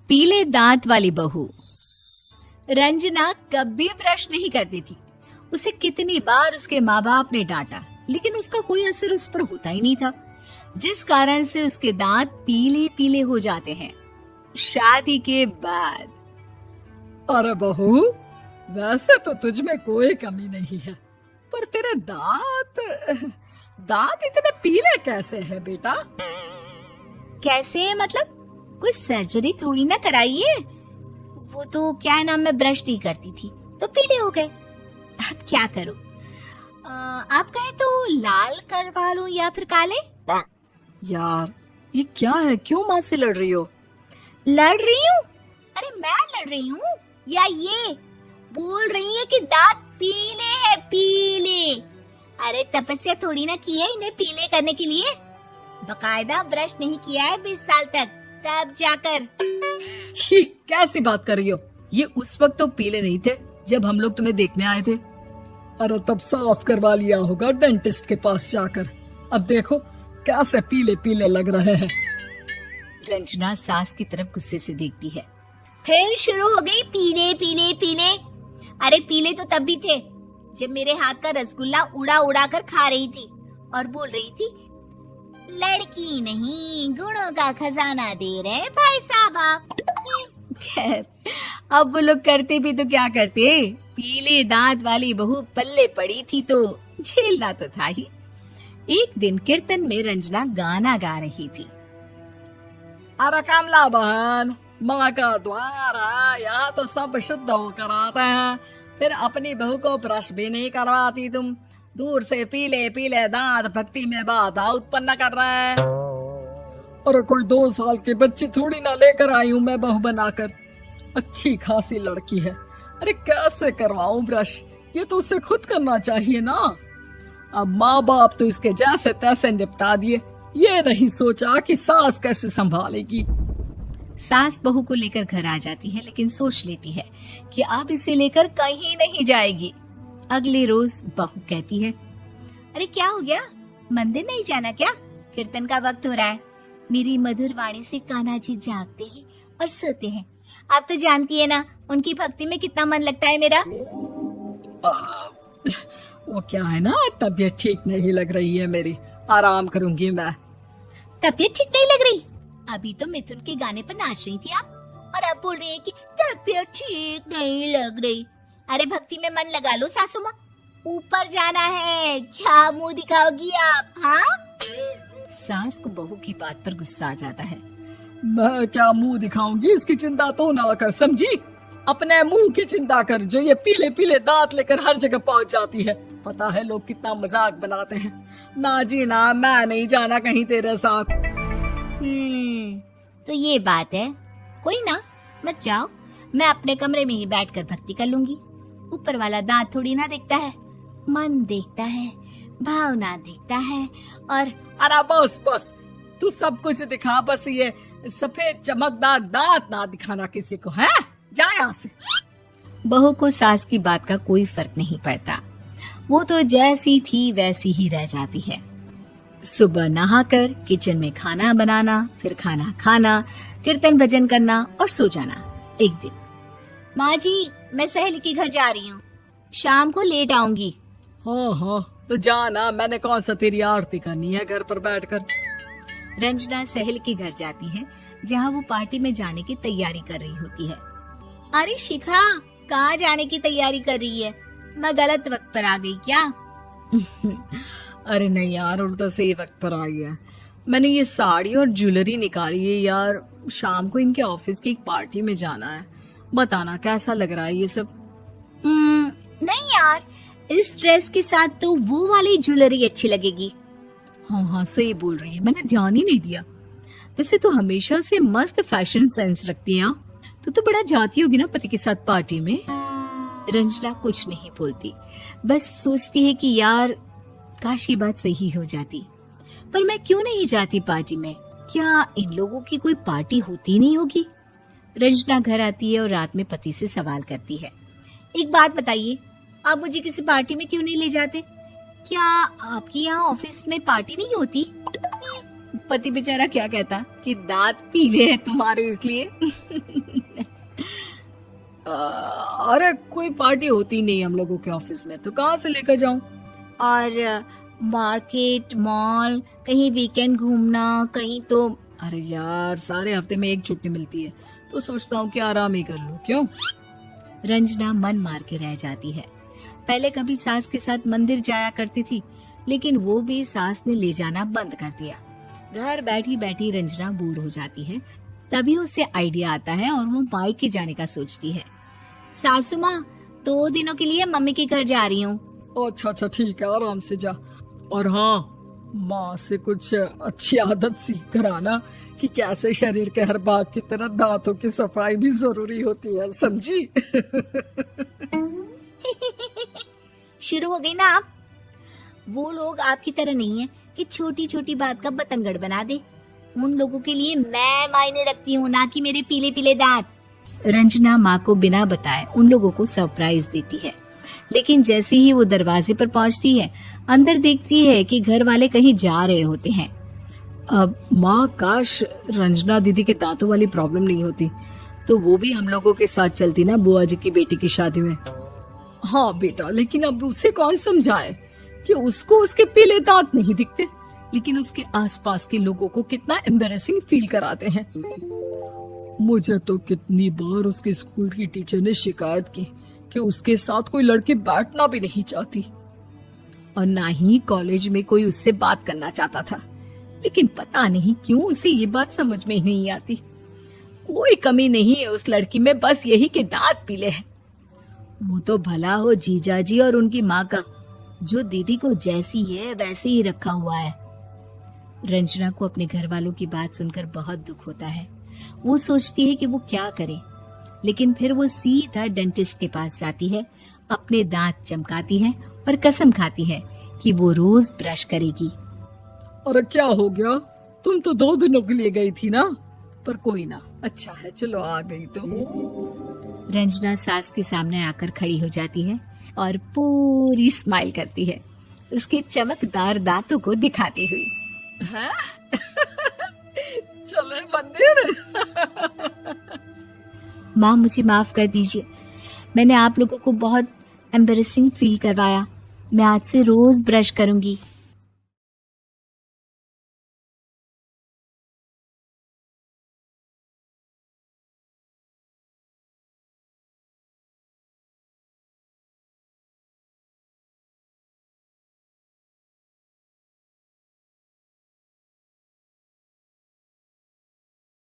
पीले दांत वाली बहू। रंजना कभी ब्रश नहीं करती थी। उसे कितनी बार उसके माँ बाप ने डांटा, लेकिन उसका कोई असर उस पर होता ही नहीं था, जिस कारण से उसके दांत पीले पीले हो जाते हैं। शादी के बाद अरे बहू, वैसे तो तुझ में कोई कमी नहीं है, पर तेरे दांत इतने पीले कैसे हैं बेटा? कैसे मतलब? कोई सर्जरी थोड़ी ना कराइए। वो तो क्या नाम, मैं ब्रश नहीं करती थी तो पीले हो गए। अब क्या करूं? आप कहें तो लाल करवा लूं या फिर काले? यार ये क्या है, क्यों माँ से लड़ रही हो? लड़ रही हूँ? अरे मैं लड़ रही हूँ या ये बोल रही है कि दांत पीले हैं, पीले। अरे तपस्या थोड़ी ना की है इन्हें पीले करने के लिए। बकायदा ब्रश नहीं किया है 20 साल तक, तब जाकर। छी, कैसी बात कर रही हो? ये उस वक्त तो पीले नहीं थे जब हम लोग तुम्हें देखने आए थे। अरे तब साफ करवा लिया होगा डेंटिस्ट के पास जाकर। अब देखो कैसे पीले पीले लग रहे हैं। रंजना सास की तरफ गुस्से से देखती है। फिर शुरू हो गई पीले पीले पीले। अरे पीले तो तब भी थे जब मेरे हाथ का रसगुल्ला उड़ा उड़ा कर खा रही थी और बोल रही थी, लड़की नहीं गुणों का खजाना दे रहे भाई साहब आप। खैर, अब वो लोग करते भी तो क्या करते, पीले दांत वाली बहू पल्ले पड़ी थी तो झेलना तो था ही। एक दिन कीर्तन में रंजना गाना गा रही थी। अरे कमला बहन, माँ का द्वार है, यहाँ तो सब शुद्ध होकर आते हैं, फिर अपनी बहू को ब्रश भी नहीं करवाती तुम। दूर से पीले पीले दांत भक्ति में बाधा उत्पन्न कर रहे हैं। अरे कोई 2 साल की बच्ची थोड़ी ना लेकर आई हूँ मैं बहू बनाकर। अच्छी खासी लड़की है, अरे कैसे करवाऊं ब्रश? ये तो उसे खुद करना चाहिए ना। अब माँ बाप तो इसके जैसे तैसे निपटा दिए, ये नहीं सोचा कि सास कैसे संभालेगी। सास बहू को लेकर घर आ जाती है, लेकिन सोच लेती है कि अब इसे लेकर कहीं नहीं जाएगी। अगले रोज बहू कहती है, अरे क्या हो गया, मंदिर नहीं जाना क्या? कीर्तन का वक्त हो रहा है। मेरी मधुर वाणी से कान्हा जी जागते हैं और सोते हैं। आप तो जानती है ना उनकी भक्ति में कितना मन लगता है मेरा। वो क्या है ना, तबीयत ठीक नहीं लग रही है मेरी, आराम करूंगी मैं। तबीयत ठीक नहीं लग रही? अभी तो मिथुन के गाने पर नाच रही थी आप, और अब बोल रही है कि तबीयत ठीक नहीं लग रही। अरे भक्ति में मन लगा लो सासू माँ, ऊपर जाना है, क्या मुंह दिखाओगी आप? हाँ? सास को बहू की बात पर गुस्सा आ जाता है। मैं क्या मुंह दिखाऊंगी, इसकी चिंता तो ना कर, समझी? अपने मुंह की चिंता कर, जो ये पीले पीले दांत लेकर हर जगह पहुंच जाती है। पता है लोग कितना मजाक बनाते हैं। ना जी ना, मैं नहीं जाना कहीं तेरे साथ। तो ये बात है, कोई ना, मत जाओ, मैं अपने कमरे में ही बैठकर भक्ति कर लूंगी। ऊपर वाला दांत थोड़ी ना देखता है, मन देखता है, भावना देखता है। और अरे बस बस, तू सब कुछ दिखा, बस ये सफेद चमकदार दांत ना दिखाना किसी को, है? जा यहाँ से। बहू को सास की बात का कोई फर्क नहीं पड़ता, वो तो जैसी थी वैसी ही रह जाती है। सुबह नहाकर किचन में खाना बनाना, फिर खाना खाना, कीर्तन भजन करना और सो जाना। एक दिन, माँ जी मैं सहेली के घर जा रही हूँ, शाम को लेट आऊंगी। हाँ हाँ तो जाना, मैंने कौन सा तेरी आरती करनी है घर पर बैठकर। रंजना सहेली के घर जाती है, जहाँ वो पार्टी में जाने की तैयारी कर रही होती है। अरे शिखा, कहाँ जाने की तैयारी कर रही है? मैं गलत वक्त पर आ गई क्या? अरे नहीं यार, उल्टा सही वक्त पर आ गया। मैंने ये साड़ी और ज्वेलरी निकाली है यार, शाम को इनके ऑफिस की एक पार्टी में जाना है। बताना कैसा लग रहा है ये सब? नहीं यार, इस ड्रेस के साथ तो वो वाली ज्वेलरी अच्छी लगेगी। हाँ हाँ सही बोल रही है, मैंने ध्यान ही नहीं दिया। वैसे तो हमेशा से मस्त फैशन सेंस रखती है। तो बड़ा जाती होगी ना पति के साथ पार्टी में। रंजना कुछ नहीं बोलती, बस सोचती है कि यार काश ये बात सही हो जाती, पर मैं क्यों नहीं जाती पार्टी में? क्या इन लोगों की कोई पार्टी होती नहीं होगी? रंजना घर आती है और रात में पति से सवाल करती है, एक बात बताइए, आप मुझे किसी पार्टी में क्यों नहीं ले जाते? क्या आपकी यहाँ ऑफिस में पार्टी नहीं होती? पति बेचारा क्या कहता कि दांत पीले हैं तुम्हारे इसलिए। अरे कोई पार्टी होती नहीं हम लोगों के ऑफिस में, तो कहाँ से लेकर जाऊं? और मार्केट, मॉल, कहीं वीकेंड घूमना, कहीं तो। अरे यार, सारे हफ्ते में एक छुट्टी मिलती है, तो सोचता हूँ कि आराम ही कर लूं। क्यों? रंजना मन मार के रह जाती है। पहले कभी सास के साथ मंदिर जाया करती थी, लेकिन वो भी सास ने ले जाना बंद कर दिया। घर बैठी बैठी रंजना बोर हो जाती है। तभी उसे आइडिया आता है और वो मायके जाने का सोचती है। सासू माँ, 2 दिनों के लिए मम्मी के घर जा रही हूँ। अच्छा अच्छा, ठीक है, आराम से जा। और हाँ, माँ से कुछ अच्छी आदत सीख कर आना कि कैसे शरीर के हर भाग की तरह दांतों की सफाई भी जरूरी होती है, समझी? शुरू हो गई ना आप। वो लोग आपकी तरह नहीं है कि छोटी छोटी बात का बतंगड़ बना दे। उन लोगों के लिए मैं मायने रखती हूँ, ना कि मेरे पीले पीले दांत। रंजना माँ को बिना बताए उन लोगों को सरप्राइज देती है, लेकिन जैसे ही वो दरवाजे पर पहुंचती है, अंदर देखती है कि घर वाले कहीं जा रहे होते हैं। अब माँ, काश रंजना दीदी के दांतों वाली प्रॉब्लम नहीं होती, तो वो भी हम लोगों के साथ चलती ना बुआ जी की बेटी की शादी में। हाँ बेटा, लेकिन अब उसे कौन समझाए कि उसको उसके पीले दांत नहीं दिखते, लेकिन उसके आसपास के लोगों को कितना एम्बैरेसिंग फील कराते हैं। मुझे तो कितनी बार उसके स्कूल की टीचर ने शिकायत की कि उसके साथ कोई लड़की बैठना भी नहीं चाहती, और ना ही कॉलेज में कोई उससे बात करना चाहता था। लेकिन पता नहीं क्यों उसे ये बात समझ में ही नहीं आती। कोई कमी नहीं है उस लड़की में, बस यही कि दांत पीले हैं। वो तो भला हो जीजा जी और उनकी माँ का, जो दीदी को जैसी है वैसे ही रखा हुआ है। रंजना को अपने घर वालों की बात सुनकर बहुत दुख होता है। वो सोचती है कि वो क्या करे, लेकिन फिर वो सीधा डेंटिस्ट के पास जाती है, अपने दांत चमकाती है और कसम खाती है कि वो रोज ब्रश करेगी। अरे क्या हो गया? तुम तो 2 दिनों के लिए गई थी ना, पर कोई ना, अच्छा है, चलो आ गई तो। रंजना सास के सामने आकर खड़ी हो जाती है और पूरी स्माइल करती है, उसके चमकदार दांतों को दिखाती हुई। हैं? चले मंदिर। माँ, मुझे माफ कर दीजिए, मैंने आप लोगों को बहुत एम्बैरेसिंग फील करवाया। मैं आज से रोज ब्रश करूंगी।